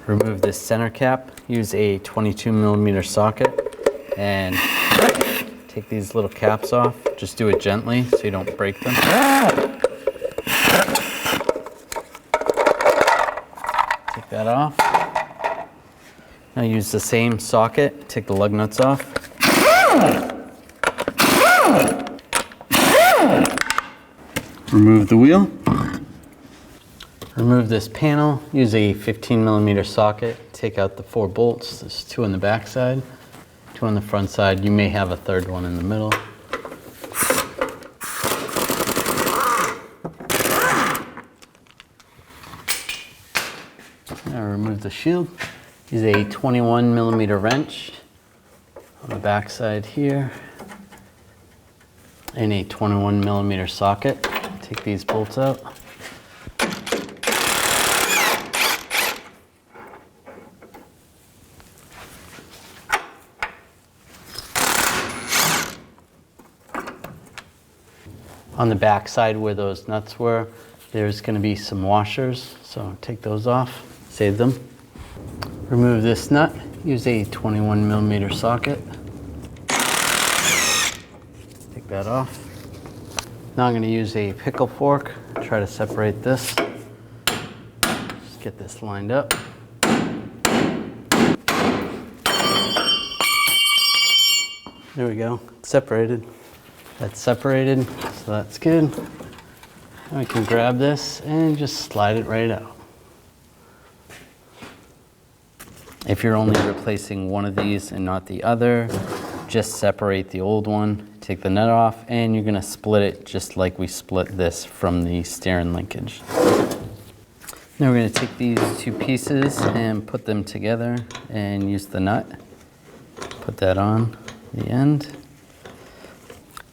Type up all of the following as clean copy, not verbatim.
Remove this center cap, use a 22mm socket, and take these little caps off. Just do it gently so you don't break them. Take that off. Now use the same socket, take the lug nuts off. Remove the wheel. Remove this panel, use a 15mm socket, take out the 4 bolts. There's 2 on the back side, 2 on the front side. You may have a third one in the middle. Now remove the shield. Use a 21mm wrench on the back side here and a 21mm socket. Take these bolts out. On the back side where those nuts were, there's going to be some washers, so take those off, save them. Remove this nut, use a 21mm socket. Take that off. Now I'm going to use a pickle fork, try to separate this. Just get this lined up. There we go, it's separated. That's separated, so that's good. Now we can grab this and just slide it right out. If you're only replacing one of these and not the other, just separate the old one, take the nut off, and you're gonna split it just like we split this from the steering linkage. Now we're gonna take these 2 pieces and put them together and use the nut. Put that on the end.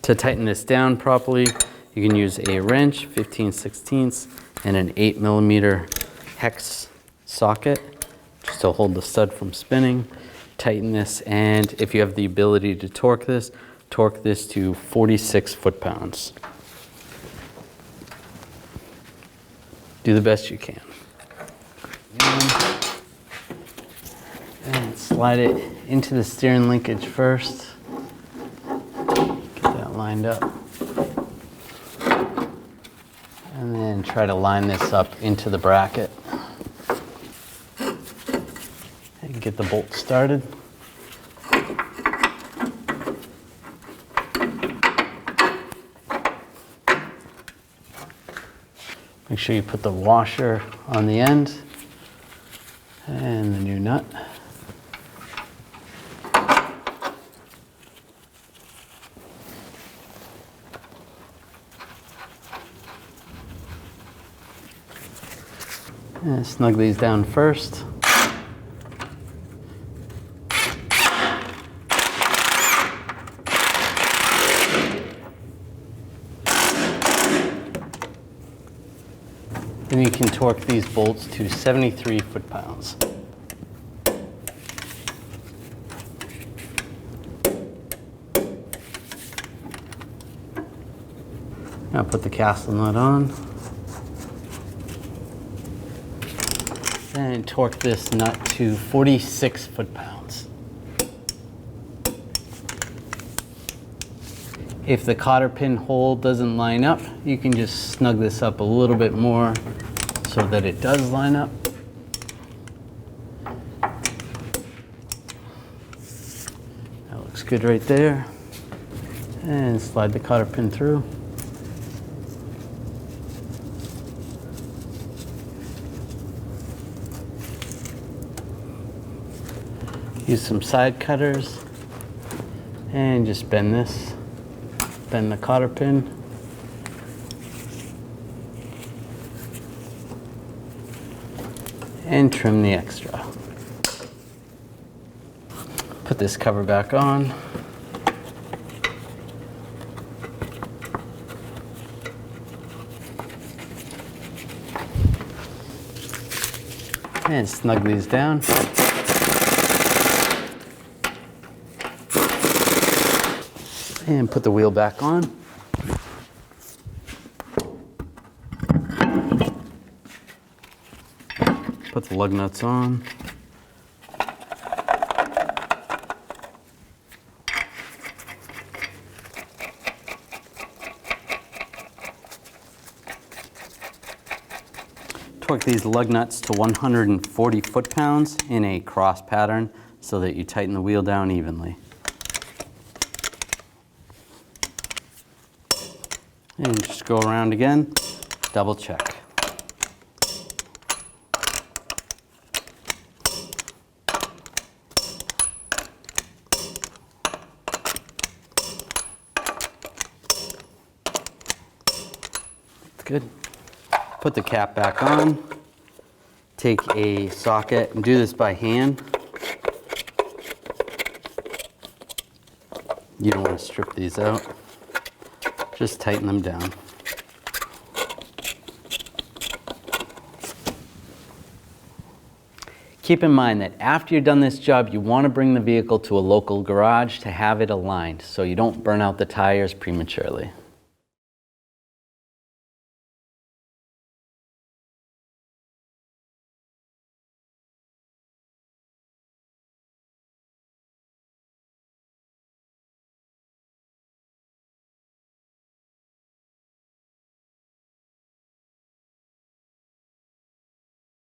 To tighten this down properly, you can use a wrench, 15/16, and an 8mm hex socket just to hold the stud from spinning. Tighten this, and if you have the ability to torque this to 46 foot-pounds. Do the best you can. And slide it into the steering linkage first. Lined up, and then try to line this up into the bracket and get the bolt started. Make sure you put the washer on the end and the new nut. And snug these down first. Then you can torque these bolts to 73 foot-pounds. Now put the castle nut on. And torque this nut to 46 foot-pounds. If the cotter pin hole doesn't line up, you can just snug this up a little bit more so that it does line up. That looks good right there. And slide the cotter pin through. Use some side cutters and just bend this. Bend the cotter pin. And trim the extra. Put this cover back on. And snug these down. And put the wheel back on. Put the lug nuts on. Torque these lug nuts to 140 foot-pounds in a cross pattern so that you tighten the wheel down evenly. And just go around again, double check. Good. Put the cap back on. Take a socket and do this by hand. You don't want to strip these out. Just tighten them down. Keep in mind that after you've done this job, you want to bring the vehicle to a local garage to have it aligned so you don't burn out the tires prematurely.